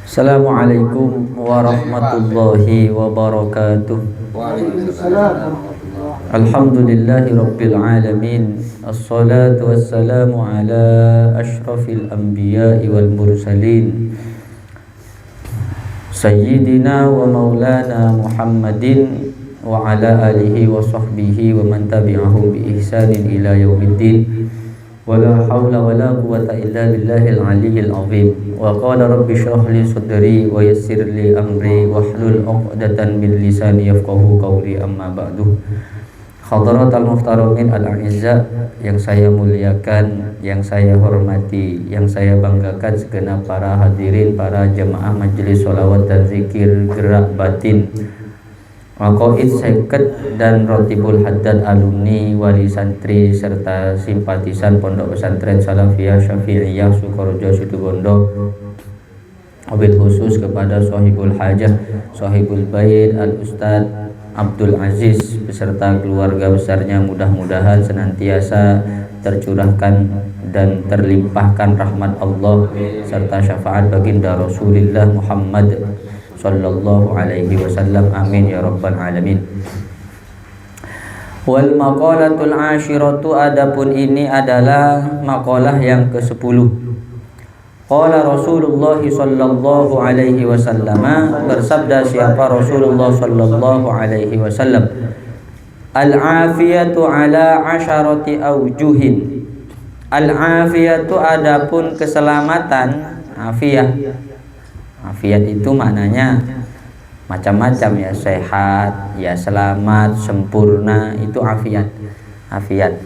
Assalamualaikum warahmatullahi wabarakatuh. Alhamdulillahi rabbil alamin. Assalatu wassalamu ala ashrafil anbiya'i wal mursalin Sayyidina wa maulana Muhammadin wa ala alihi wa sahbihi wa man tabi'ahum bi ihsanin ila yaumiddin. Wala haula wala quwwata illa billahil aliyyil azim. Wa qala rabbi shrah li sadri wa yassir li amri wahlul 'uqdatan min lisani yafqahu qawli, amma ba'du. Hadaratul muhtaramin al-a'izza, yang saya muliakan, yang saya hormati, yang saya banggakan segenap para hadirin, para jemaah majelis sholawat dan zikir gerak batin Maqaid Seket dan Rotibul Haddad, alumni, wali santri serta simpatisan Pondok Pesantren Salafiyah Syafi'iyah Sukorejo Situbondo. Wabil khusus kepada Sohibul Hajah, Sohibul Bait Al-Ustadz Abdul Aziz beserta keluarga besarnya, mudah-mudahan senantiasa tercurahkan dan terlimpahkan rahmat Allah serta syafaat baginda Rasulullah Muhammad sallallahu alaihi wasallam, amin ya rabbal alamin. Wal maqalatul ashiratu, adapun ini adalah maqalah yang ke-10. Qala Rasulullah sallallahu alaihi wasallam, bersabda siapa Rasulullah sallallahu alaihi wasallam, al-afiyatu ala asharati aujuhin. Al-afiyatu, adapun keselamatan, afiyah. Afiat itu maknanya macam-macam ya, sehat, ya selamat, sempurna, itu afiat. Afiat.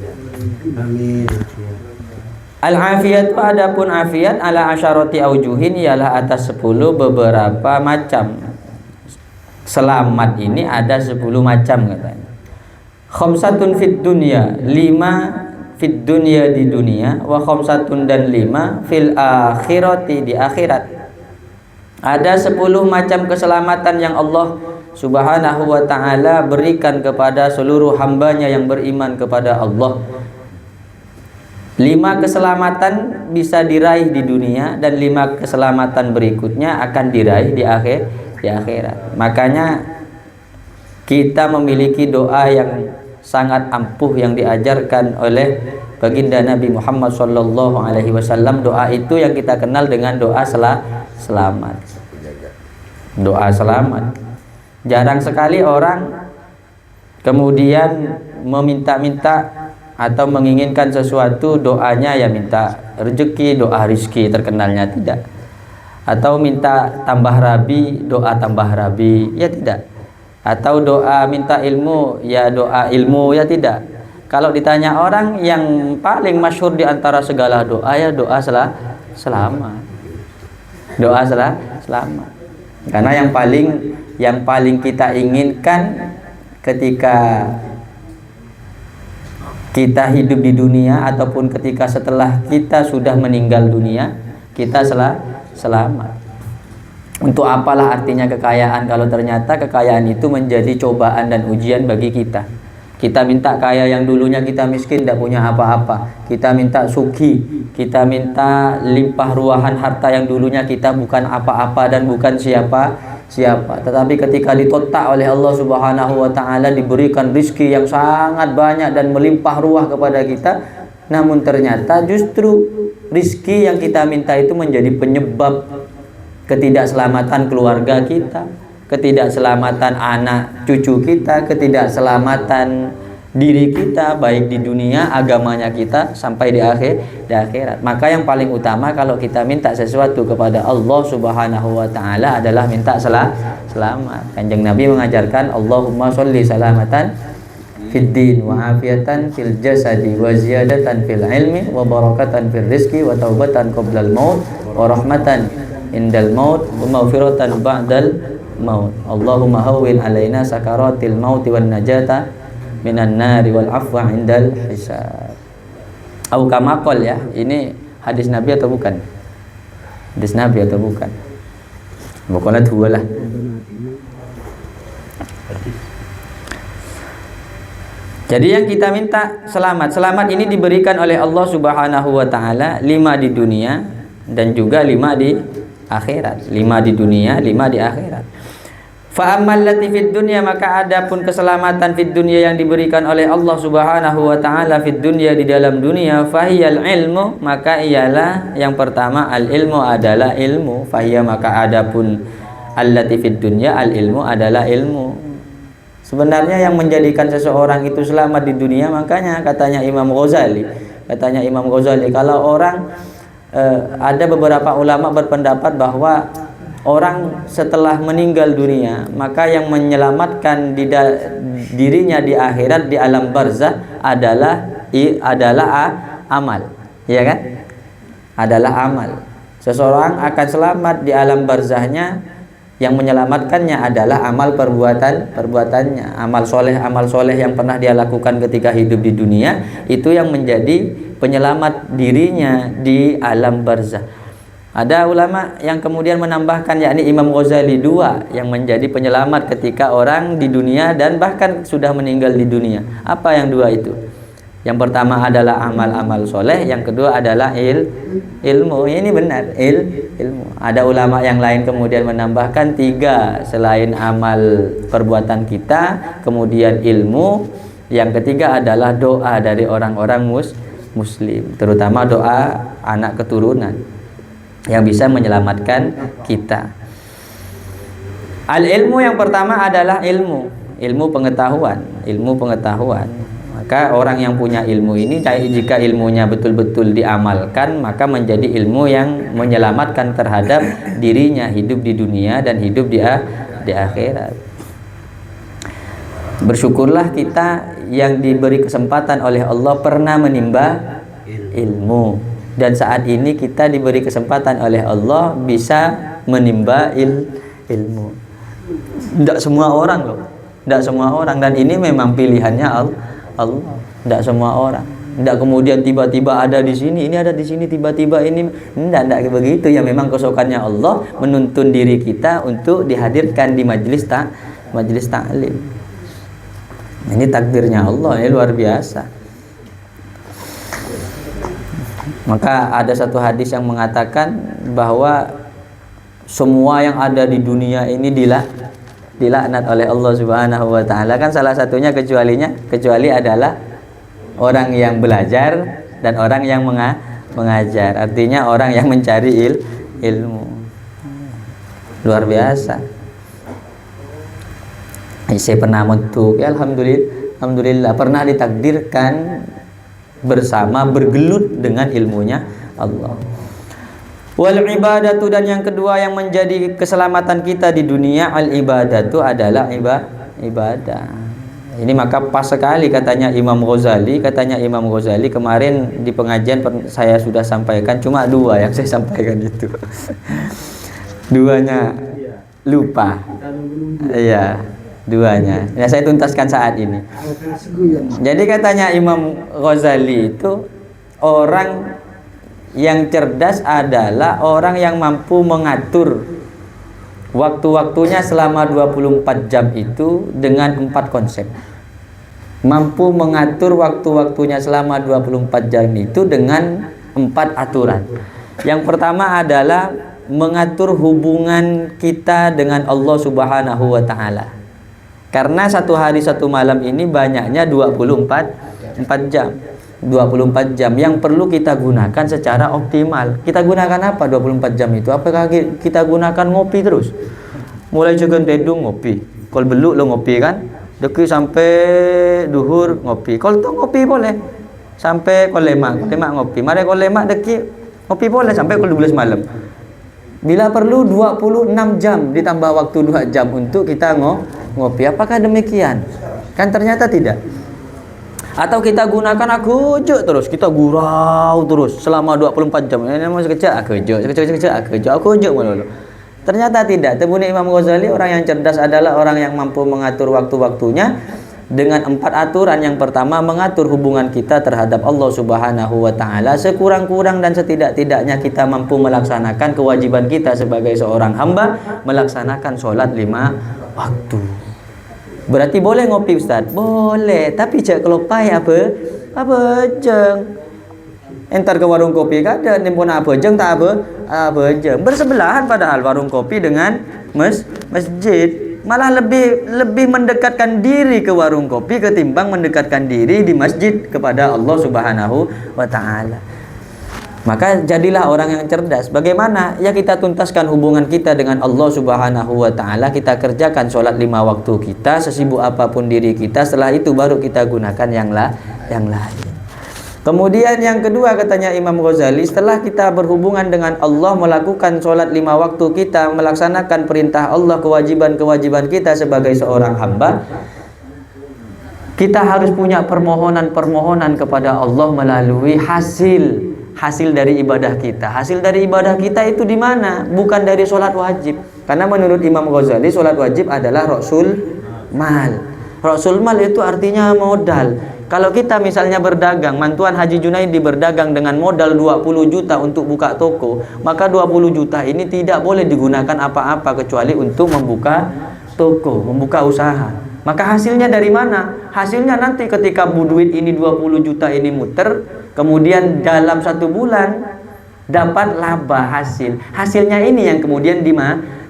Amin. Al-afiyatu, adapun afiat ala asyarati aujuhin, ialah atas 10 beberapa macam. Selamat ini ada 10 macam katanya. Khamsatun fid dunya, 5 fid dunya di dunia, wa khamsatun dan 5 fil akhirati di akhirat. Ada 10 macam keselamatan yang Allah subhanahu wa ta'ala berikan kepada seluruh hambanya yang beriman kepada Allah. 5 keselamatan bisa diraih di dunia, dan 5 keselamatan berikutnya akan diraih di akhirat. Makanya kita memiliki doa yang sangat ampuh yang diajarkan oleh baginda Nabi Muhammad sallallahu alaihi wasallam. Doa itu yang kita kenal dengan doa selamat. Doa selamat. Jarang sekali orang kemudian meminta-minta atau menginginkan sesuatu, doanya ya minta rezeki, doa rizki terkenalnya tidak. Atau minta tambah rabi, doa tambah rabi, ya tidak. Atau doa minta ilmu, ya doa ilmu, ya tidak. Kalau ditanya orang, yang paling masyhur di antara segala doa ya doa selamat. Doa selamat. Karena yang paling kita inginkan ketika kita hidup di dunia ataupun ketika setelah kita sudah meninggal dunia, kita selamat. Untuk apalah artinya kekayaan kalau ternyata kekayaan itu menjadi cobaan dan ujian bagi kita. Kita minta kaya yang dulunya kita miskin, tidak punya apa-apa. Kita minta suki, kita minta limpah ruahan harta yang dulunya kita bukan apa-apa dan bukan siapa. Tetapi ketika ditotak oleh Allah subhanahu wa ta'ala, diberikan rizki yang sangat banyak dan melimpah ruah kepada kita, namun ternyata justru rizki yang kita minta itu menjadi penyebab ketidakselamatan keluarga kita, ketidakselamatan anak cucu kita, ketidakselamatan diri kita, baik di dunia, agamanya kita, sampai di akhirat. Maka yang paling utama kalau kita minta sesuatu kepada Allah subhanahu wa ta'ala adalah minta selamat. Kanjeng Nabi mengajarkan, Allahumma sholli salamatan fid din wa afiatan fil jasadi wa ziyadatan fil ilmi wa barakatan fil rizki wa taubatan qoblal maut wa rahmatan indal maut wa maghfiratan ba'dal maut. Allahumma hawwin alaina sakaratil mauti wan najata minan nari wal afwa indal hisab. Au kama qol, ya. Ini hadis Nabi atau bukan? Hadis Nabi atau bukan? Pokoknya dua lah. Jadi yang kita minta selamat. Selamat ini diberikan oleh Allah Subhanahu wa taala 5 di dunia dan juga 5 di akhirat. 5 di dunia, 5 di akhirat. Fa ammal lati fid dunya, maka adapun keselamatan fid dunya yang diberikan oleh Allah Subhanahu wa taala fid dunya, di dalam dunia, fahiyal ilmu, maka ialah yang pertama al ilmu adalah ilmu. Fahiya, maka adapun allati fid dunya, al ilmu adalah ilmu. Sebenarnya yang menjadikan seseorang itu selamat di dunia, makanya katanya Imam Ghazali, kalau orang ada beberapa ulama berpendapat bahwa orang setelah meninggal dunia, maka yang menyelamatkan dirinya di akhirat, di alam barzah adalah amal, ya kan? Adalah amal. Seseorang akan selamat di alam barzahnya, yang menyelamatkannya adalah amal perbuatannya, amal soleh yang pernah dia lakukan ketika hidup di dunia, itu yang menjadi penyelamat dirinya di alam barzah. Ada ulama yang kemudian menambahkan, yakni Imam Ghazali, 2 yang menjadi penyelamat ketika orang di dunia dan bahkan sudah meninggal di dunia. Apa yang 2 itu? Yang pertama adalah amal-amal soleh, yang kedua adalah ilmu. Ini benar, ilmu. Ada ulama yang lain kemudian menambahkan 3 selain amal perbuatan kita, kemudian ilmu, yang ketiga adalah doa dari orang-orang muslim, terutama doa anak keturunan yang bisa menyelamatkan kita. Al ilmu yang pertama adalah ilmu pengetahuan. Maka orang yang punya ilmu ini, jika ilmunya betul-betul diamalkan, maka menjadi ilmu yang menyelamatkan terhadap dirinya hidup di dunia dan hidup di akhirat. Bersyukurlah kita yang diberi kesempatan oleh Allah pernah menimba ilmu. Dan saat ini kita diberi kesempatan oleh Allah bisa menimba ilmu. Tidak semua orang loh, tidak semua orang, dan ini memang pilihannya Allah. Tidak semua orang. Tidak kemudian tiba-tiba ada di sini, ini ada di sini, tiba-tiba ini. Tidak begitu. Ya memang kesukaannya Allah menuntun diri kita untuk dihadirkan di majelis taklim. Ini takdirnya Allah, ini luar biasa. Maka ada satu hadis yang mengatakan bahwa semua yang ada di dunia ini dilaknat oleh Allah Subhanahu wa taala. Kan salah satunya kecuali adalah orang yang belajar dan orang yang mengajar. Artinya orang yang mencari ilmu. Luar biasa. Saya pernah mentuk, ya alhamdulillah pernah ditakdirkan bersama bergelut dengan ilmunya Allah. Wal ibadatu, dan yang kedua yang menjadi keselamatan kita di dunia, al ibadatu adalah ibadah. Ini maka pas sekali katanya Imam Ghazali kemarin di pengajian saya sudah sampaikan, cuma 2 yang saya sampaikan itu. 2-nya lupa. Iya. 2-nya. Ya, saya tuntaskan saat ini. Jadi katanya Imam Ghazali itu, orang yang cerdas adalah orang yang mampu mengatur waktu-waktunya selama 24 jam itu dengan 4 konsep. Mampu mengatur waktu-waktunya selama 24 jam itu dengan 4 aturan. Yang pertama adalah mengatur hubungan kita dengan Allah Subhanahu wa taala. Karena 1 hari 1 malam ini banyaknya 24 jam. 24 jam yang perlu kita gunakan secara optimal. Kita gunakan apa 24 jam itu? Apakah kita gunakan ngopi terus? Mulai jaga dedung ngopi. Kalau beluk lo ngopi kan? Deki sampai duhur ngopi. Kalau tu ngopi boleh. Sampai kolemak ngopi. Mari kolemak deki ngopi boleh sampai pukul 12 malam. Bila perlu 26 jam ditambah waktu 2 jam untuk kita ngopi. Apakah demikian? Kan ternyata tidak. Atau kita gunakan akujuk terus, kita gurau terus selama 24 jam. Ini mau sekejap akujuk malu. Ternyata tidak. Tebuni Imam Ghazali, orang yang cerdas adalah orang yang mampu mengatur waktu-waktunya dengan 4 aturan. Yang pertama, mengatur hubungan kita terhadap Allah Subhanahu wa taala. Sekurang-kurang dan setidak-tidaknya kita mampu melaksanakan kewajiban kita sebagai seorang hamba, melaksanakan sholat 5 waktu. Berarti boleh ngopi Ustaz? Boleh, tapi cek kelopai apa jeng. Entar ke warung kopi kada nimpun apa jeng tak apa jeng. Bersebelahan padahal warung kopi dengan masjid. Malah lebih mendekatkan diri ke warung kopi ketimbang mendekatkan diri di masjid kepada Allah Subhanahu wa taala. Maka jadilah orang yang cerdas. Bagaimana? Ya kita tuntaskan hubungan kita dengan Allah Subhanahu wa taala, kita kerjakan sholat 5 waktu kita, sesibuk apapun diri kita, setelah itu baru kita gunakan yang lain. Kemudian yang kedua katanya Imam Ghazali, setelah kita berhubungan dengan Allah, melakukan sholat 5 waktu kita, melaksanakan perintah Allah, kewajiban-kewajiban kita sebagai seorang hamba, kita harus punya permohonan-permohonan kepada Allah melalui hasil dari ibadah kita. Hasil dari ibadah kita itu di mana? Bukan dari sholat wajib. Karena menurut Imam Ghazali, sholat wajib adalah rasul mal. Rasul mal itu artinya modal. Kalau kita misalnya berdagang, mantuan Haji Junaidi berdagang dengan modal 20 juta untuk buka toko, maka 20 juta ini tidak boleh digunakan apa-apa kecuali untuk membuka toko, membuka usaha. Maka hasilnya dari mana? Hasilnya nanti ketika duit ini 20 juta ini muter, kemudian dalam 1 bulan dapat laba hasil. Hasilnya ini yang kemudian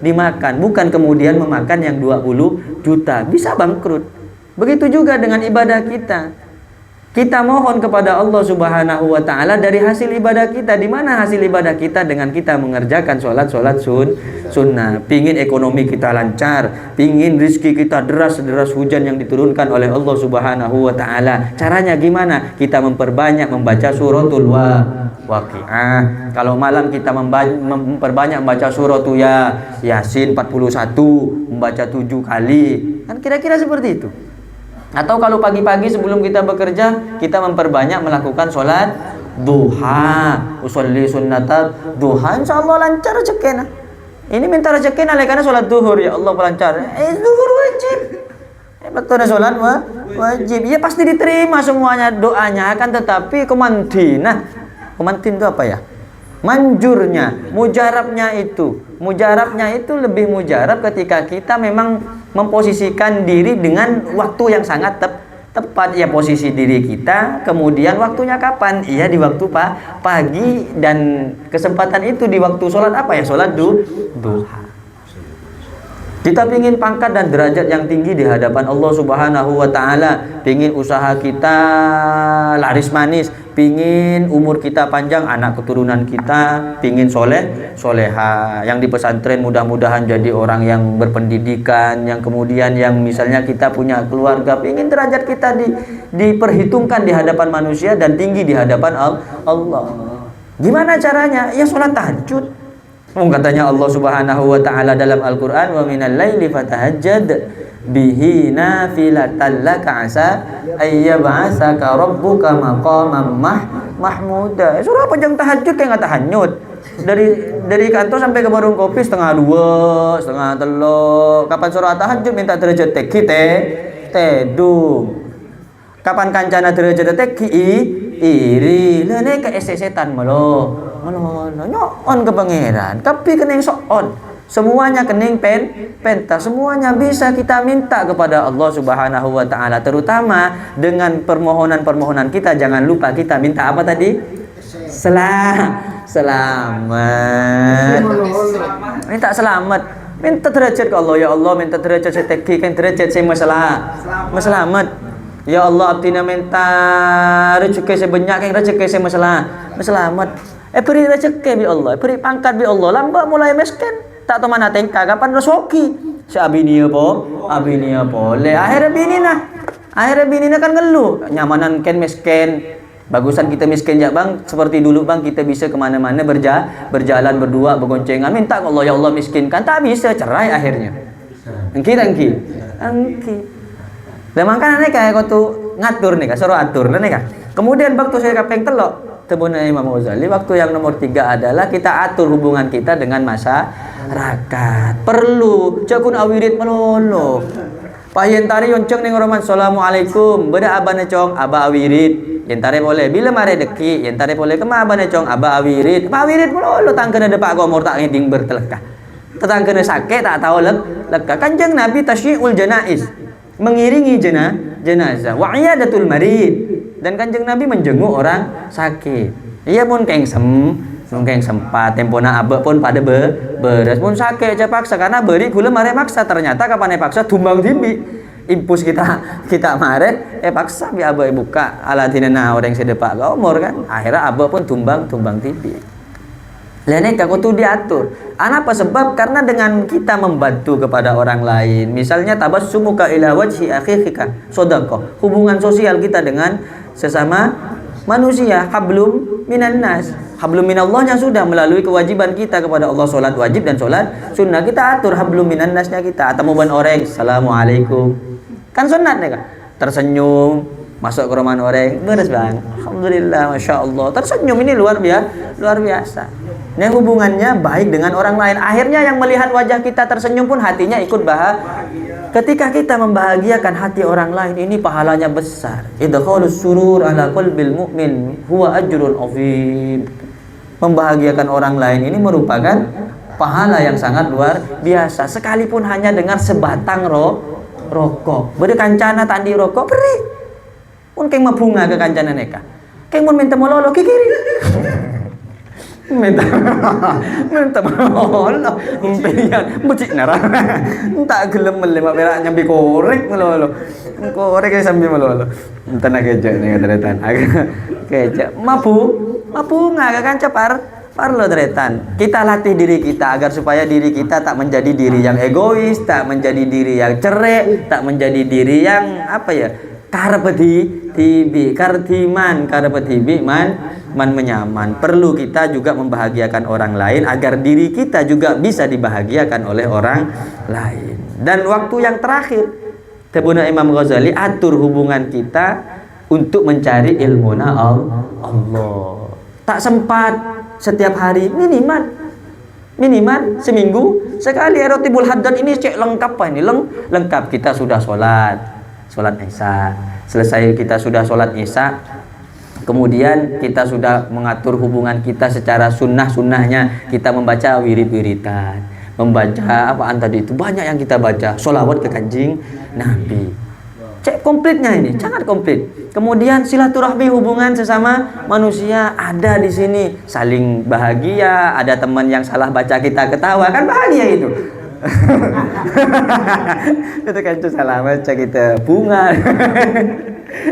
dimakan, bukan kemudian memakan yang 20 juta. Bisa bangkrut. Begitu juga dengan ibadah kita. Kita mohon kepada Allah Subhanahu wa taala dari hasil ibadah kita. Di mana hasil ibadah kita? Dengan kita mengerjakan sholat sunnah. Pingin ekonomi kita lancar, pingin rizki kita deras hujan yang diturunkan oleh Allah Subhanahu wa taala. Caranya gimana? Kita memperbanyak membaca suratul Waqiah. Kalau malam kita memperbanyak membaca suratul Yasin 41, membaca 7 kali. Kan kira-kira seperti itu. Atau kalau pagi-pagi sebelum kita bekerja, kita memperbanyak melakukan sholat duha. Usolli sunnatat duha, insyaallah lancar rezekina. Ini minta rezekina karena sholat duhur, ya Allah lancar. Duhur wajib. Betul ada sholat wajib. Ya pasti diterima semuanya doanya, akan tetapi kemantin itu apa ya? Manjurnya, mujarabnya itu lebih mujarab ketika kita memang memposisikan diri dengan waktu yang sangat tepat. Ya posisi diri kita, kemudian waktunya kapan? Iya di waktu pagi, dan kesempatan itu di waktu sholat apa ya? Sholat duha. Kita pingin pangkat dan derajat yang tinggi di hadapan Allah Subhanahu wa taala, pingin usaha kita laris manis, pingin umur kita panjang, anak keturunan kita pingin soleha, yang di pesantren mudah-mudahan jadi orang yang berpendidikan, yang kemudian yang misalnya kita punya keluarga, pingin derajat kita diperhitungkan di hadapan manusia dan tinggi di hadapan Allah. Gimana caranya? Ya sholat tahajud. Katanya Allah Subhanahu wa taala dalam Al-Qur'an, wa minal laili fatahajjad bihi nafilatan laka asa ayyab'asaka rabbuka maqaman mahmuda. Surah panjang tahajud kayak enggak tahanyut. Dari kantor sampai ke warung kopi 1:30, 1:30. Kapan surah tahajud minta derajat teki tedung. Kapan kancana derajat teki iri lene ke setan melo nyon ke pangeran, tapi kening soon, semuanya kening pentas, semuanya bisa kita minta kepada Allah Subhanahu wa taala, terutama dengan permohonan kita. Jangan lupa kita minta apa tadi? Selamat. Minta selamat, minta derajat ke Allah. Ya Allah, minta derajat saya teki kan derajat saya selamat. Ya Allah, abdina minta rezeki saya banyak, yang rezeki saya selamat. Beri rezeki bi Allah, beri pangkat bi Allah. Lambat mulai miskin, tak tahu mana tengka kapan resoki. Si abini apa? Le akhirnya bini kan ngeluh. Nyamanan ken miskin. Bagusan kita miskin ya bang, seperti dulu bang kita bisa kemana-mana berjalan berdua bergoncengan. Minta ke Allah, ya Allah miskinkan, tak bisa, cerai akhirnya. Engki. Dan makanya nih kayak kau tuh ngatur nih, suruh atur nih kak. Kemudian waktu saya kapeng telok, tebuna Imam Ghazali, waktu yang nomor 3 adalah kita atur hubungan kita dengan masyarakat. Perlu cekun awirit melolo. Payentari yonceng ning roman assalamualaikum, beda abane cong aba awirit. Yentare boleh bila mare deki, yentare boleh kema abane cong aba awirit. Awirit melolo tangkene depak gomor tak ngiding bertelekah. Tetangkene sakit tak tahu lekah. Kanjeng Nabi tasyiul janaiz. mengiringi jenazah, wa iyadatul marid, dan Kanjeng Nabi menjenguk orang sakit. Iya pun keng sempat tempona abe pun pada beres pun sakit aja paksa karena beri gula mare maksa, ternyata kapan paksa tumbang timbi impus kita mare paksa bi abe buka aladina orang sedepak umur kan, akhirnya abe pun tumbang timbi. Lainnya kalau tuh diatur. Apa sebab? Karena dengan kita membantu kepada orang lain, misalnya tabassumuka ila wajhi akhika shadaqah, hubungan sosial kita dengan sesama manusia, hablum minan nas, hablum minallahnya sudah melalui kewajiban kita kepada Allah, sholat wajib dan sholat sunnah kita atur hablum minan nasnya kita. Atau mau orang, assalamualaikum, kan sunnah kan, tersenyum masuk ke rumah orang, beres bang, alhamdulillah, masya Allah, tersenyum ini luar biasa. Nah, hubungannya baik dengan orang lain. Akhirnya yang melihat wajah kita tersenyum pun hatinya ikut bahagia. Ketika kita membahagiakan hati orang lain, ini pahalanya besar. Idkhalus surur ala qalbil mu'min huwa ajrun azim. Membahagiakan orang lain ini merupakan pahala yang sangat luar biasa. Sekalipun hanya dengan sebatang rokok. Beri kancana tadi rokok beri. Pun keng mabunga ke kancana neka. Keng mun minta mololo ke kiri. minta Allah umpenian becik nara tak gelem melema berak nyambi korek melolo korek sambil melolo entah kejak nih keteretan kejak mabu nggak kan parlo teretan. Kita latih diri kita agar supaya diri kita tak menjadi diri yang egois, tak menjadi diri yang cerai, tak menjadi diri yang kartiman man menyaman. Perlu kita juga membahagiakan orang lain agar diri kita juga bisa dibahagiakan oleh orang lain. Dan waktu yang terakhir, Tebuna Imam Ghazali atur hubungan kita untuk mencari ilmuna Allah. Tak sempat setiap hari, minimal seminggu sekali. Rotibul Haddad ini cek lengkap ini lengkap. Kita sudah sholat Isya, selesai kita sudah sholat Isya, kemudian kita sudah mengatur hubungan kita secara sunnahnya, kita membaca wirid-wiridan, membaca apaan tadi itu, banyak yang kita baca, sholawat ke Kanjeng Nabi. Cek komplitnya ini, sangat komplit. Kemudian silaturahmi hubungan sesama manusia ada di sini, saling bahagia. Ada teman yang salah baca kita ketawa, kan bahagia itu. Itu kan salah baca kita bunga.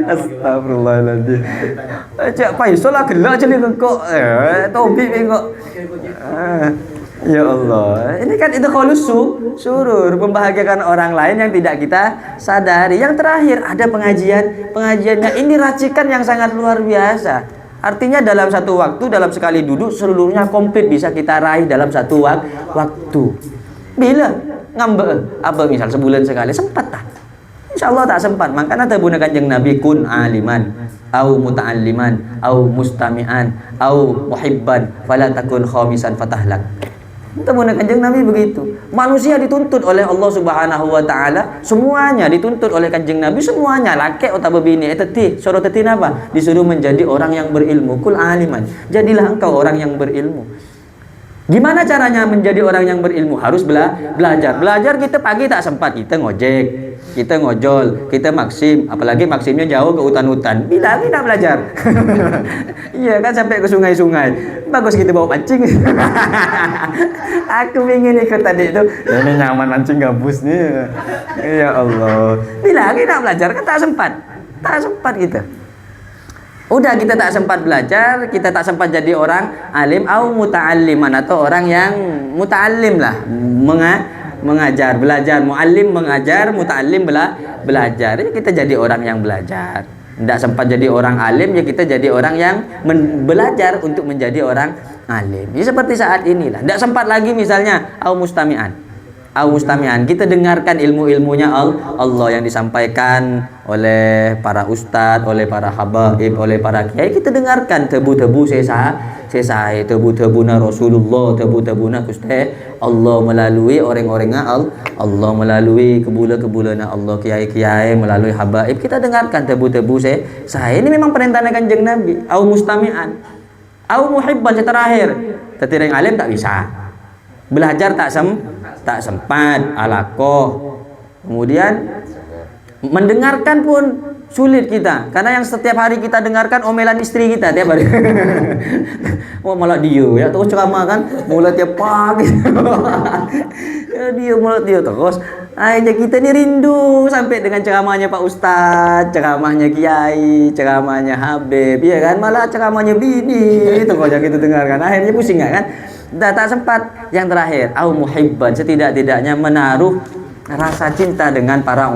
Astagfirullahaladzim. Cak Faisal lah gelak je ni kok. Tobik kok. Ya Allah, ini kan itu khalus surur, membahagiakan orang lain yang tidak kita sadari. Yang terakhir ada pengajiannya ini racikan yang sangat luar biasa. Artinya dalam satu waktu, dalam sekali duduk seluruhnya komplit bisa kita raih dalam satu waktu. Bila ngambek apa misal sebulan sekali sempat tak? Insyaallah tak sempat. Makanya tabuna Kanjeng Nabi kun aliman au muta'alliman au mustami'an au muhibban fala takun khamisan fatahlak. Tabuna Kanjeng Nabi begitu. Manusia dituntut oleh Allah Subhanahu wa taala, semuanya dituntut oleh Kanjeng Nabi, semuanya laki atau bini suruh tetin apa? Disuruh menjadi orang yang berilmu. Kul aliman. Jadilah engkau orang yang berilmu. Gimana caranya menjadi orang yang berilmu? Harus belajar. Belajar kita pagi tak sempat, kita ngojek, kita ngojol, kita maksim, apalagi maksimnya jauh ke hutan-hutan. Bila kita belajar. Iya kan, sampai ke sungai-sungai. Bagus kita bawa mancing. Aku ingin ikut tadi itu. Ini nyaman mancing gabus nih. Ya Allah. Bila kita belajar kan tak sempat kita. Udah kita tak sempat belajar, kita tak sempat jadi orang alim au muta'alliman, atau orang yang muta'allim lah, mengajar, belajar, muallim mengajar, muta'allim belajar. Ini kita jadi orang yang belajar. Tidak sempat jadi orang alim, ya kita jadi orang yang belajar untuk menjadi orang alim. Ya seperti saat inilah. Tidak sempat lagi misalnya au mustami'an, kita dengarkan ilmu-ilmunya Allah yang disampaikan oleh para ustadz, oleh para habaib, oleh para kiai. Kita dengarkan tebu-tebu sesai, tebu-tebuna Rasulullah, tebu-tebuna Gusti Allah melalui orang-orangnya Allah, melalui kebula-kebulana Allah, kiai-kiai, melalui habaib. Kita dengarkan tebu-tebu sesai. Ini memang perintahnya Kanjeng Nabi. Au mustami'an, au muhibban, terakhir. Tetireng alim tak bisa. Belajar tak sempat, alakoh. Kemudian Mendengarkan pun sulit kita, karena yang setiap hari kita dengarkan omelan istri kita tiap hari. Oh malah dia ya terus ceramah kan, mulai tiap pagi. Ya, dia mulai dia terus. Akhirnya kita ini rindu sampai dengan ceramahnya Pak Ustadz, ceramahnya Kiai, ceramahnya Habib, ya kan, malah ceramahnya bini itu kalau kita dengarkan. Akhirnya pusing nggak kan? Tak sempat. Yang terakhir, au muhibban, setidak-tidaknya menaruh rasa cinta dengan para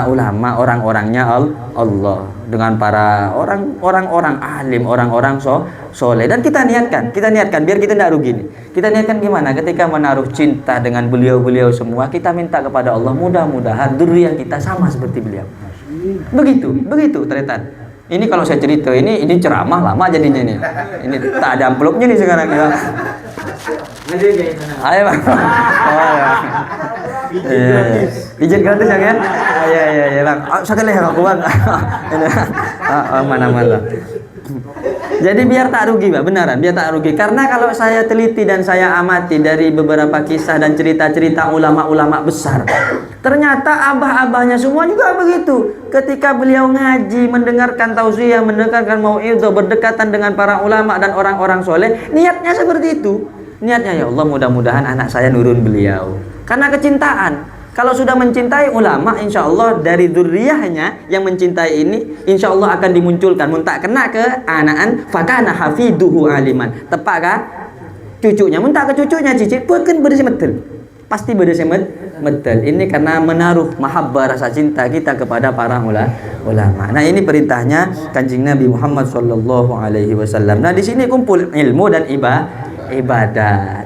ulama, orang-orangnya Allah, dengan para orang-orang alim, orang-orang soleh. Dan kita niatkan biar kita tidak rugi nih. Kita niatkan gimana? Ketika menaruh cinta dengan beliau-beliau semua, kita minta kepada Allah mudah-mudahan dzurriyyah kita sama seperti beliau. Begitu Tretan. Ini kalau saya cerita ini ceramah lama jadinya nih. Ini tak ada amplopnya nih sekarang ya. Ayo Bang. Izin gratis ya kan? Iya Bang. Sekali ya aku Bang. Mana. Jadi biar tak rugi Pak, benaran biar tak rugi. Karena kalau saya teliti dan saya amati dari beberapa kisah dan cerita-cerita ulama-ulama besar, ternyata abah-abahnya semua juga begitu. Ketika beliau ngaji, mendengarkan tausiah, mendengarkan mau'izah, berdekatan dengan para ulama dan orang-orang soleh, niatnya seperti itu. Niatnya, ya Allah mudah-mudahan anak saya nurun beliau. Karena kecintaan. Kalau sudah mencintai ulama, insya Allah dari dzurriyyahnya yang mencintai ini, insya Allah akan dimunculkan. Muntak kena ke anaan, fakana hafiduhu aliman. Tepat kah? Cucunya, muntak ke cucunya cicit, bukan bersih metel. Pasti bersih metel. Ini karena menaruh mahabbah rasa cinta kita kepada para ulama. Nah ini perintahnya Kanjeng Nabi Muhammad SAW. Nah di sini kumpul ilmu dan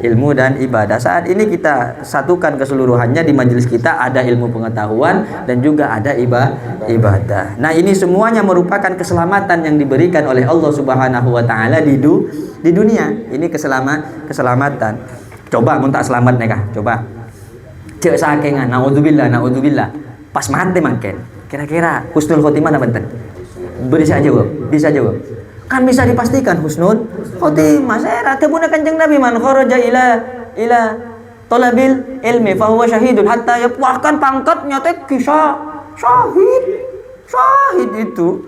ilmu dan ibadah. Saat ini kita satukan keseluruhannya di majelis kita, ada ilmu pengetahuan dan juga ada ibadah. Nah ini semuanya merupakan keselamatan yang diberikan oleh Allah Subhanahu wa taala di dunia. Ini keselamatan. Coba mun tak selamat nih kah? Coba. Cek sakengan, naudzubillah. Pas mati mangken. Kira-kira husnul khotimah apa benten? Bisa jawab. Kan bisa dipastikan husnul khotimah. Saya rata pun Kanjeng Nabi, man kharaja ila talabil ilmi fa huwa syahidun hatta bahkan pangkatnya teh kisah syahid itu.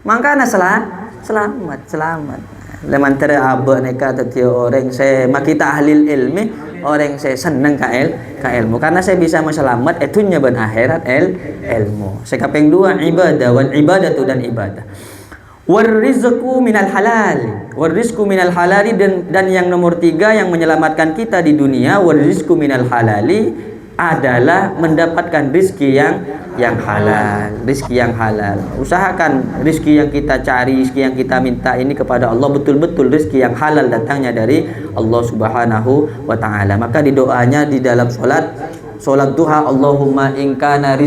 Makanya selamat. Leman tere abah neka tetio orang saya makita ahlil ilmi, orang saya seneng ka ilmu karena saya bisa selamat etunya ban akhirat ilmu. Sekapeng dua ibadah wal ibadatu dan ibadah. Warizqu minal halali dan yang nomor 3 yang menyelamatkan kita di dunia, warizqu minal halali adalah mendapatkan rizki yang halal. Usahakan rizki yang kita cari, rizki yang kita minta ini kepada Allah betul-betul rizki yang halal datangnya dari Allah Subhanahu wa taala. Maka di doanya di dalam salat duha, Allahumma in kana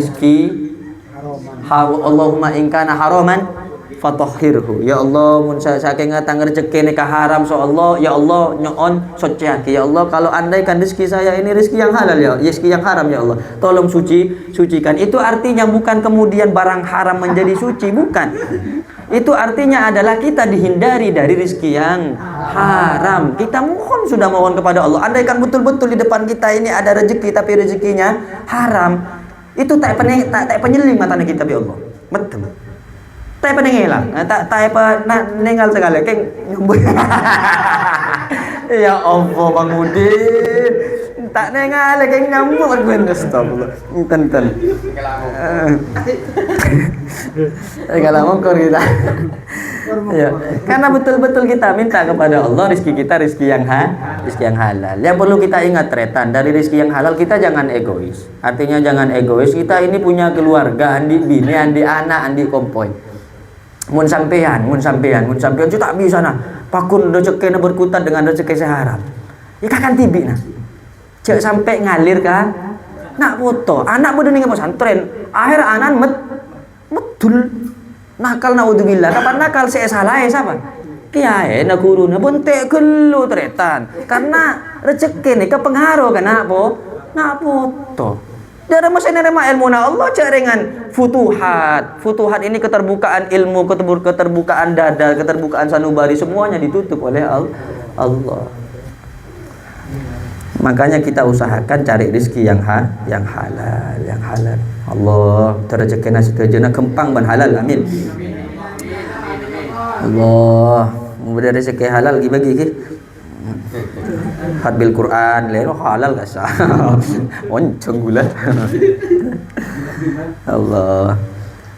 haraman fatahhirhu. Ya Allah mun saking ngatang rezeki nikah haram so Allah, ya Allah nyoon socehake. Ya Allah kalau andaikan rezeki saya ini rezeki yang halal ya, rezeki yang haram ya Allah, tolong sucikan. Itu artinya bukan kemudian barang haram menjadi suci, bukan. Itu artinya adalah kita dihindari dari rezeki yang haram. Kita sudah mohon kepada Allah. Andaikan betul-betul di depan kita ini ada rezeki tapi rezekinya haram, itu tak penyeling matanya kita ya Allah. Betul. Tak penengelang, tak nenggal segala keng nyumbut. Ya Allah Bang Udin, tak nengal keng nyambut aku astagfirullah. Enten. Kalau mongkor kita. Ya, karena betul-betul kita minta kepada Allah rezeki kita rezeki yang halal. Yang perlu kita ingat Tretan, dari rezeki yang halal kita jangan egois. Artinya jangan egois, kita ini punya keluarga, andi bini, andi anak, andi kompoi. Mun sampean itu tak bisa nah pakun rezekina berkutat dengan rezeki seharam. Ya kan tibi nah. Cek sampai ngalir kan. Nak foto, anak bodoh ning pesantren, akhir anak betul nakal naudzubillah. Kapan nakal saya salah ya siapa? Kiai na guruna bontek gelu Tretan. Karena rezeki ni kepengaruh kan nak foto. Dari masa nerima ilmu na Allah jaringan futuhat ini keterbukaan ilmu, keterbukaan dada, keterbukaan sanubari semuanya ditutup oleh Allah. Makanya kita usahakan cari rezeki yang halal. Allah terjekena setuju kempang ban halal amin. Allah mudah rezeki halal bagi ki. Hadbil Quran leno halal gak sah. Oncong gulat. Allah.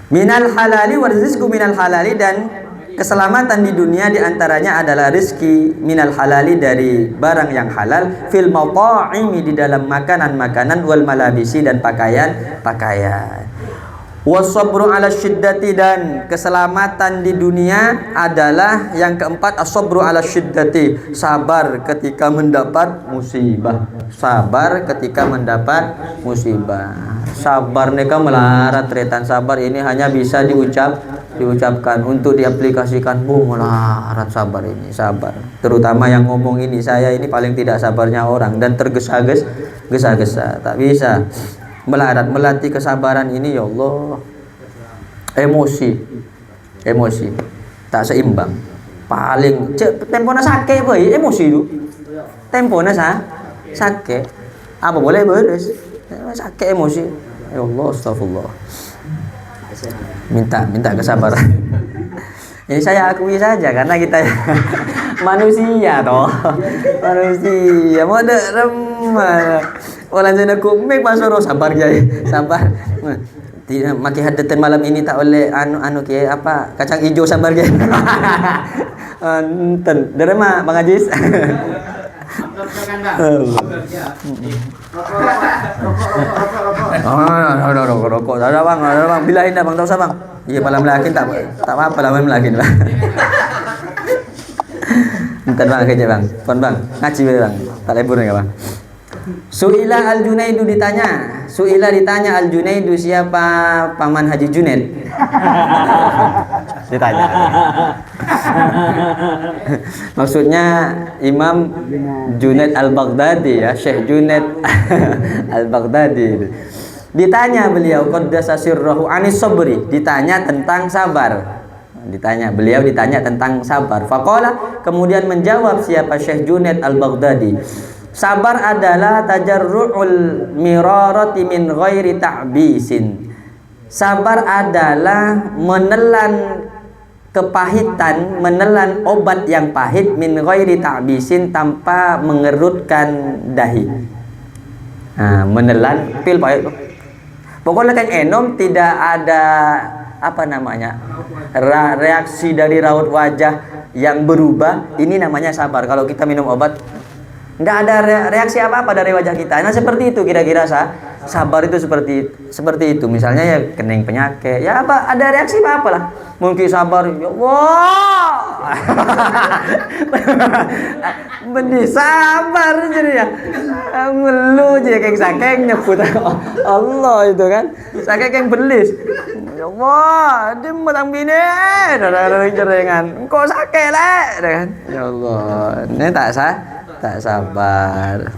Minal halali wa rizqu minal halali, dan keselamatan di dunia diantaranya adalah rizki minal halali dari barang yang halal, fil mata'imi di dalam makanan-makanan, wal malabisi dan pakaian-pakaian. Wasabru ala syiddati, dan keselamatan di dunia adalah yang keempat, as-sabru ala syiddati, sabar ketika mendapat musibah. Sabar ketika mendapat musibah. Sabar neka melarat tretan, sabar ini hanya bisa diucapkan, untuk diaplikasikan melarat sabar ini, sabar. Terutama yang ngomong ini, saya ini paling tidak sabarnya orang dan tergesa-gesa, tak bisa. Melarat, melatih kesabaran ini ya Allah. Emosi tak seimbang. Paling tempona sakit boy, emosi itu. Tempona sakit. Apa boleh beres? Sakit emosi. Ya Allah, astagfirullah. Minta kesabaran. Ini saya akui saja karena kita manusia toh. Manusia mau remah. Orang sana kumik pasoro sabar kiai, sabar. Tidak maki hadatan malam ini tak oleh anu kiai apa kacang hijau sabar kiai. Enten derema Bang Ajis. Rokok. Ada bang. Bilahin dah bang, tahu sah bang. Iya malam lakin tak apa malam lakin bang. Entar bang kerja bang, pon bang ngaji bang, tak libur enggak bang. Su'ila Al-Junaidu ditanya Al-Junaidu, siapa paman Haji Junaid? Ditanya. Maksudnya Imam Junaid Al-Baghdadi ya, Syekh Junaid Al-Baghdadi. Ditanya beliau qaddasa sirrahu anis sabri, ditanya tentang sabar. Beliau ditanya tentang sabar. Faqala, kemudian menjawab siapa Syekh Junaid Al-Baghdadi, sabar adalah tajarru'ul mirarati min ghairi ta'bisin. Sabar adalah menelan kepahitan, menelan obat yang pahit, min ghairi ta'bisin, tanpa mengerutkan dahi. Nah, menelan pil pahit. Pokoknya kan enom tidak ada apa namanya? Reaksi dari raut wajah yang berubah, ini namanya sabar. Kalau kita minum obat nggak ada reaksi apa-apa dari wajah kita. Nah seperti itu kira-kira sabar itu seperti itu. Misalnya ya kening penyakit, ya apa ada reaksi apa lah. Mungkin sabar, ya wah, benih sabar jadi ya. Melu aja kayak sakeng nyebut Allah itu kan, sakeng belis. Ya wah, dia matang bini, jaringan. Kok sakit lah, kan? Ya Allah, ini tak sabar.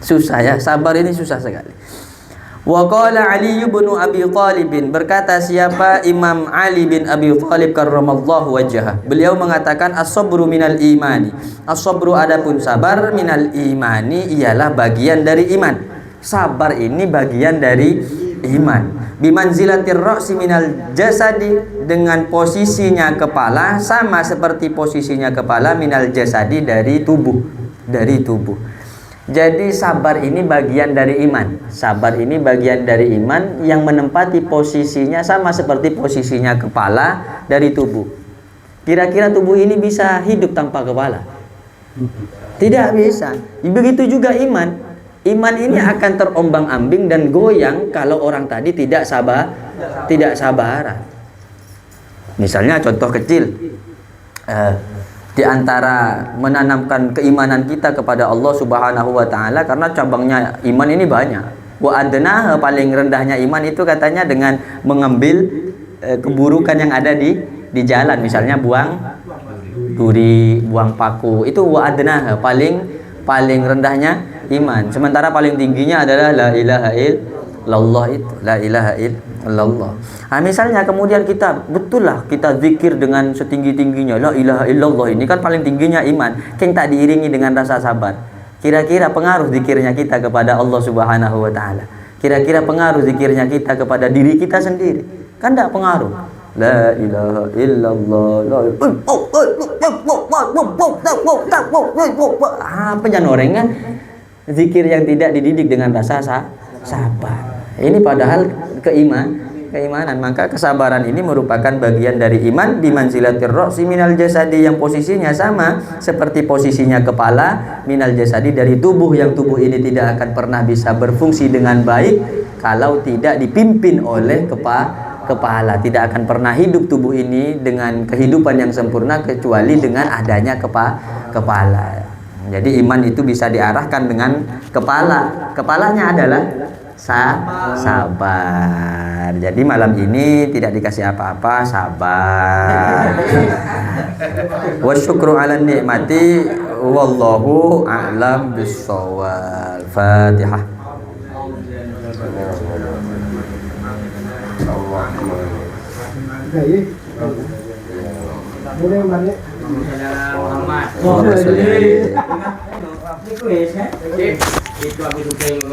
Susah ya, sabar ini susah sekali. Wa qala Ali bin Abi Thalib, berkata siapa Imam Ali bin Abi Thalib karramallahu wajhah, beliau mengatakan as-sabru minal imani. As-sabru adapun sabar minal imani ialah bagian dari iman. Sabar ini bagian dari iman. Bimanzilatir ra'si minal jasadi, dengan posisinya kepala sama seperti posisinya kepala minal jasadi dari tubuh. Jadi sabar ini bagian dari iman. Sabar ini bagian dari iman yang menempati posisinya sama seperti posisinya kepala dari tubuh. Kira-kira tubuh ini bisa hidup tanpa kepala? Tidak bisa. Begitu juga iman. Iman ini akan terombang-ambing dan goyang kalau orang tadi tidak sabaran. Misalnya contoh kecil, di antara menanamkan keimanan kita kepada Allah Subhanahu wa taala, karena cabangnya iman ini banyak. Wa adna, paling rendahnya iman itu katanya dengan mengambil keburukan yang ada di jalan, misalnya buang duri, buang paku. Itu wa adna, paling rendahnya iman. Sementara paling tingginya adalah la ilaha illallah, itu la ilaha illallah. Nah, misalnya kemudian kita zikir dengan setinggi-tingginya la ilaha illallah, ini kan paling tingginya iman, yang tak diiringi dengan rasa sabar. Kira-kira pengaruh zikirnya kita kepada Allah Subhanahu wa taala Kira-kira pengaruh zikirnya kita kepada diri kita sendiri? Kan tidak pengaruh. La ilaha illallah. Apa jangan orang kan? Zikir yang tidak dididik dengan rasa sabar. Ini padahal keimanan. Maka kesabaran ini merupakan bagian dari iman di manzilatir ra'si minal jasadi, yang posisinya sama seperti posisinya kepala minal jasadi dari tubuh, yang tubuh ini tidak akan pernah bisa berfungsi dengan baik kalau tidak dipimpin oleh kepala. Tidak akan pernah hidup tubuh ini dengan kehidupan yang sempurna kecuali dengan adanya kepala. Jadi iman itu bisa diarahkan dengan kepala. Kepalanya adalah sabar. Jadi malam ini tidak dikasih apa-apa, sabar. Wa syukru 'ala nikmati wallahu a'lam bissawab. Fatihah. Itu aku juga yang